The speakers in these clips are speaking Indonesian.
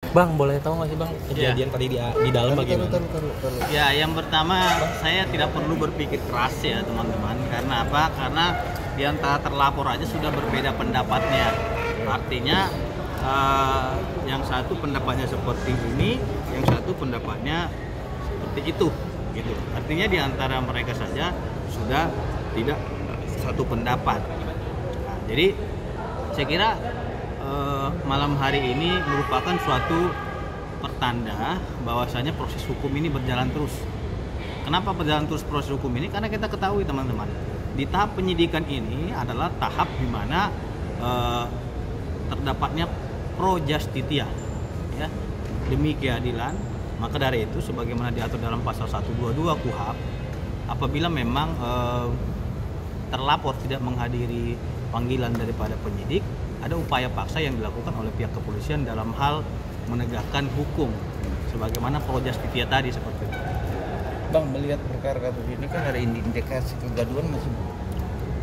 Bang, boleh tahu nggak sih Bang kejadian tadi di dalam bagaimana? Ya, yang pertama saya tidak perlu berpikir keras ya teman-teman. Karena apa? Karena di antara terlapor aja sudah berbeda pendapatnya. Artinya yang satu pendapatnya seperti ini, yang satu pendapatnya seperti itu, gitu. Artinya di antara mereka saja sudah tidak satu pendapat. Nah, jadi saya kira malam hari ini merupakan suatu pertanda bahwasanya proses hukum ini berjalan terus. Kenapa berjalan terus proses hukum ini? Karena kita ketahui teman-teman, di tahap penyidikan ini adalah tahap di mana terdapatnya pro justitia, ya, demi keadilan. Maka dari itu, sebagaimana diatur dalam pasal 122 KUHP, apabila memang terlapor tidak menghadiri panggilan daripada penyidik, ada upaya paksa yang dilakukan oleh pihak kepolisian dalam hal menegakkan hukum sebagaimana pro justitia tadi seperti itu. Bang, melihat perkara kasus ini kan ada indikasi kegaduhan,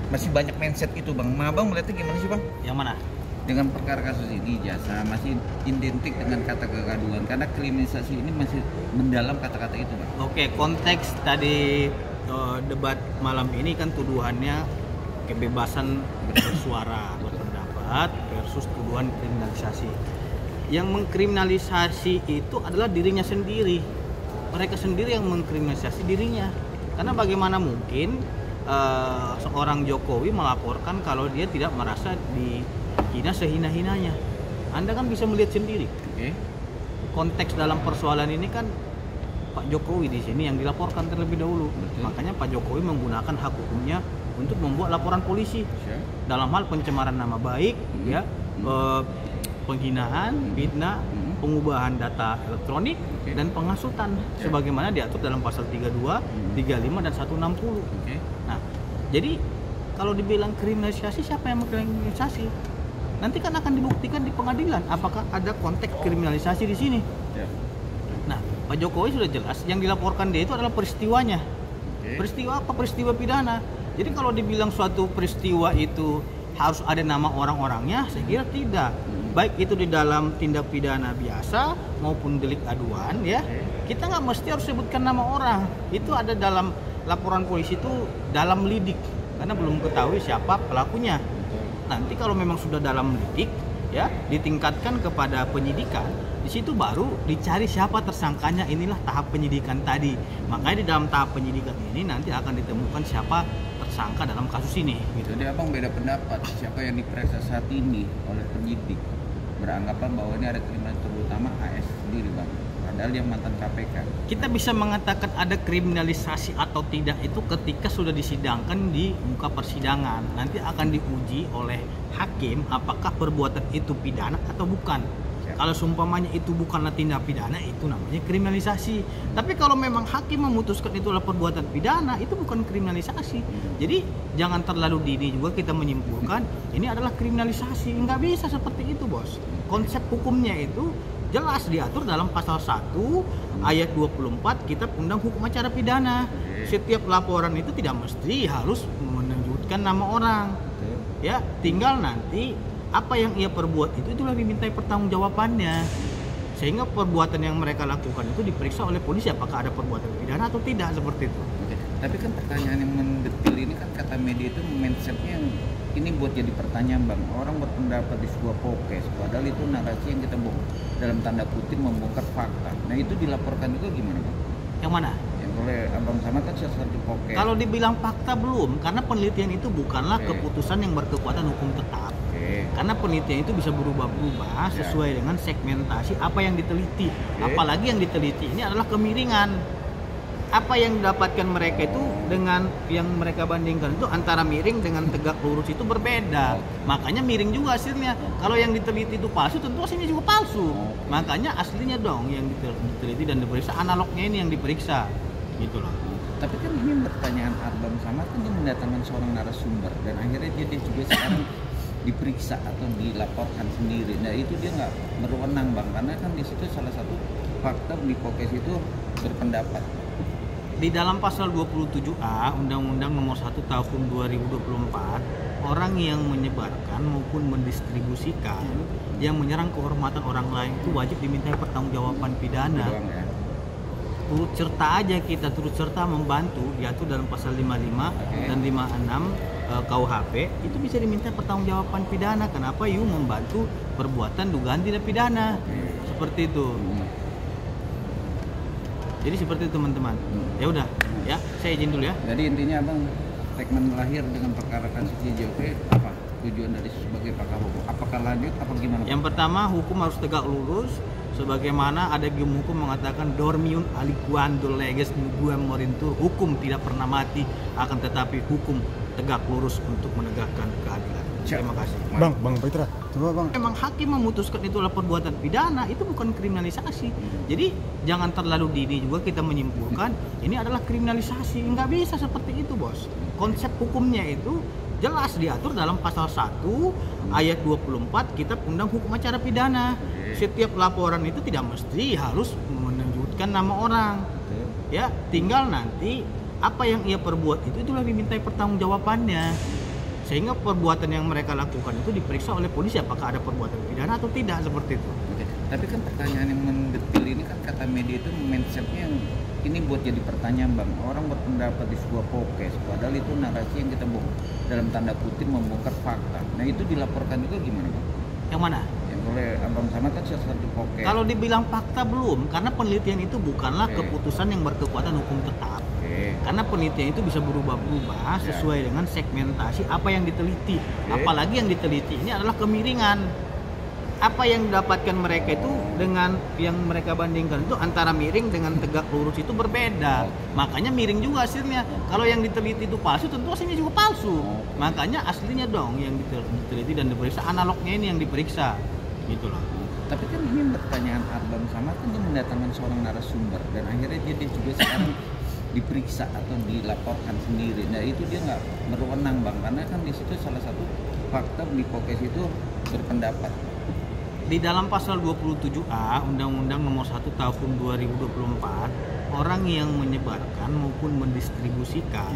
masih banyak mindset itu Bang. Bang melihatnya gimana sih Bang? Yang mana? Dengan perkara kasus ini jasa masih identik dengan kata kegaduhan karena kriminalisasi ini masih mendalam kata-kata itu Bang. Oke, konteks tadi debat malam ini kan tuduhannya kebebasan bersuara, berpendapat versus tuduhan kriminalisasi. Yang mengkriminalisasi itu adalah dirinya sendiri. Mereka sendiri yang mengkriminalisasi dirinya. Karena bagaimana mungkin seorang Jokowi melaporkan kalau dia tidak merasa dihina sehina-hinanya. Anda kan bisa melihat sendiri. Oke. Konteks dalam persoalan ini kan Pak Jokowi di sini yang dilaporkan terlebih dahulu. Betul. Makanya Pak Jokowi menggunakan hak hukumnya untuk membuat laporan polisi dalam hal pencemaran nama baik, ya, penghinaan, fitnah, pengubahan data elektronik, dan penghasutan sebagaimana diatur dalam pasal 32, 35 dan 160. Nah, jadi kalau dibilang kriminalisasi, siapa yang mengkriminalisasi? Nanti kan akan dibuktikan di pengadilan apakah ada konteks kriminalisasi di sini. Nah, Pak Jokowi sudah jelas yang dilaporkan dia itu adalah peristiwanya. Peristiwa apa? Peristiwa pidana. Jadi kalau dibilang suatu peristiwa itu harus ada nama orang-orangnya, saya kira tidak. Baik itu di dalam tindak pidana biasa maupun delik aduan, ya, kita nggak mesti harus sebutkan nama orang. Itu ada dalam laporan polisi itu dalam lidik, karena belum ketahui siapa pelakunya. Nanti kalau memang sudah dalam lidik, ya, ditingkatkan kepada penyidikan, di situ baru dicari siapa tersangkanya. Inilah tahap penyidikan tadi. Makanya di dalam tahap penyidikan ini nanti akan ditemukan siapa tersangka dalam kasus ini. Gitu. Jadi abang beda pendapat siapa yang diperiksa saat ini oleh penyidik, beranggapan bahwa ini ada kriminal, terutama AS sendiri Bang, padahal dia mantan KPK. Kita bisa mengatakan ada kriminalisasi atau tidak itu ketika sudah disidangkan di muka persidangan. Nanti akan diuji oleh hakim apakah perbuatan itu pidana atau bukan. Kalau seumpamanya itu bukanlah tindak pidana, itu namanya kriminalisasi. Tapi kalau memang hakim memutuskan itu adalah perbuatan pidana, itu bukan kriminalisasi. Jadi jangan terlalu dini juga kita menyimpulkan ini adalah kriminalisasi. Nggak bisa seperti itu, Bos. Konsep hukumnya itu jelas diatur dalam pasal 1 ayat 24 Kitab Undang Hukum Acara Pidana. Setiap laporan itu tidak mesti harus menunjukkan nama orang. Ya, tinggal nanti apa yang ia perbuat itu itulah dimintai pertanggungjawabannya, sehingga perbuatan yang mereka lakukan itu diperiksa oleh polisi apakah ada perbuatan pidana atau tidak, seperti itu. Tapi kan pertanyaan yang mendetil ini kan kata media itu mindsetnya yang ini buat jadi pertanyaan Bang. Orang berpendapat di sebuah podcast, padahal itu narasi yang kita dalam tanda kutip membongkar fakta. Nah itu dilaporkan itu gimana Bang? Yang mana? Yang oleh Abang Samad kan sesuatu podcast. Kalau dibilang fakta belum, karena penelitian itu bukanlah keputusan yang berkekuatan hukum tetap. Karena penelitian itu bisa berubah-ubah sesuai dengan segmentasi apa yang diteliti. Apalagi yang diteliti ini adalah kemiringan. Apa yang didapatkan mereka itu dengan yang mereka bandingkan itu antara miring dengan tegak lurus itu berbeda. Makanya miring juga hasilnya. Kalau yang diteliti itu palsu, tentu hasilnya juga palsu. Makanya aslinya dong yang diteliti dan diperiksa, analognya ini yang diperiksa. Gitu loh. Tapi kan ini pertanyaan Abang Samad kan dia mendatangkan seorang narasumber dan akhirnya dia juga sekarang diperiksa atau dilaporkan sendiri. Nah itu dia nggak berwenang Bang, karena kan di situ salah satu fakta di podcast itu berpendapat. Di dalam pasal 27A Undang-Undang Nomor 1 Tahun 2024, orang yang menyebarkan maupun mendistribusikan yang menyerang kehormatan orang lain itu wajib dimintai pertanggungjawaban pidana. Doang ya. Turut serta aja kita turut serta membantu diatur dalam pasal 55 dan 56 KUHP itu bisa diminta pertanggungjawaban pidana. Kenapa? You membantu perbuatan dugaan tidak pidana. Seperti itu. Jadi seperti itu teman-teman. Ya udah, ya saya izin dulu ya. Jadi intinya abang segmen lahir dengan perkara kasus JOP apa tujuan dari sebagai pakar hukum? Apakah lanjut apa gimana? Yang pertama, hukum harus tegak lurus sebagaimana ada game hukum mengatakan dormium aliquando leges nuguem morintur, hukum tidak pernah mati akan tetapi hukum tegak lurus untuk menegakkan keadilan. Terima kasih. Bang Petra, coba bang. Memang hakim memutuskan itu adalah perbuatan pidana, itu bukan kriminalisasi. Jadi jangan terlalu dini juga kita menyimpulkan ini adalah kriminalisasi. Nggak bisa seperti itu, bos. Konsep hukumnya itu jelas diatur dalam pasal 1 ayat 24 Kitab Undang Hukum Acara Pidana. Setiap laporan itu tidak mesti harus menunjukkan nama orang. Ya, tinggal nanti apa yang ia perbuat itu itulah dimintai pertanggungjawabannya. Sehingga perbuatan yang mereka lakukan itu diperiksa oleh polisi apakah ada perbuatan pidana atau tidak, seperti itu. Oke. Tapi kan pertanyaan yang mendetil ini kan kata media itu mindsetnya yang ini buat jadi pertanyaan bang. Orang berpendapat di sebuah podcast, padahal itu narasi yang kita dalam tanda kutip membongkar fakta. Nah itu dilaporkan juga gimana bang? Yang mana? Yang oleh abang sama kan salah satu podcast. Kalau dibilang fakta belum, karena penelitian itu bukanlah keputusan yang berkekuatan hukum tetap. Karena penelitian itu bisa berubah-ubah sesuai dengan segmentasi apa yang diteliti. Apalagi yang diteliti ini adalah kemiringan. Apa yang didapatkan mereka itu dengan yang mereka bandingkan itu antara miring dengan tegak lurus itu berbeda. Makanya miring juga hasilnya. Kalau yang diteliti itu palsu, tentu hasilnya juga palsu. Makanya aslinya dong yang diteliti dan diperiksa, analognya ini yang diperiksa. Gitu loh. Tapi kan ini pertanyaan abang sama kan dia mendatangkan seorang narasumber dan akhirnya dia juga sekarang diperiksa atau dilaporkan sendiri. Nah itu dia nggak berwenang bang, karena kan di situ salah satu fakta di podcast itu berpendapat. Di dalam pasal 27A Undang-Undang Nomor 1 Tahun 2024, orang yang menyebarkan maupun mendistribusikan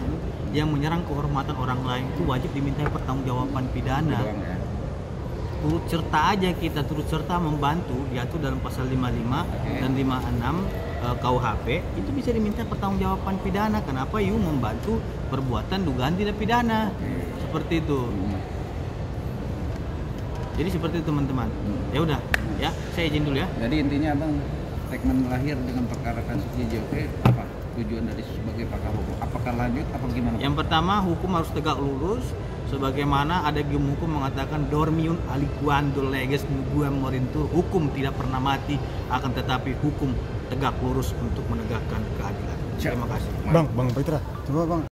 yang menyerang kehormatan orang lain itu wajib dimintai pertanggungjawaban pidana. Doang ya. Turut serta aja kita turut serta membantu diatur dalam pasal 55 dan 56 KUHP itu bisa diminta pertanggungjawaban pidana. Kenapa? You membantu perbuatan dugaan tidak pidana. Seperti itu. Jadi seperti itu teman-teman. Ya udah, ya saya izin dulu ya. Jadi intinya abang segmen lahir dengan perkara kasus JOP apa tujuan dari sebagai pakar hukum? Apakah lanjut apa gimana? Yang pertama, hukum harus tegak lurus sebagaimana ada game hukum mengatakan dormium aliquando leges nuguem morintur, hukum tidak pernah mati akan tetapi hukum tegak lurus untuk menegakkan keadilan. Terima kasih. Bang Petra, coba bang.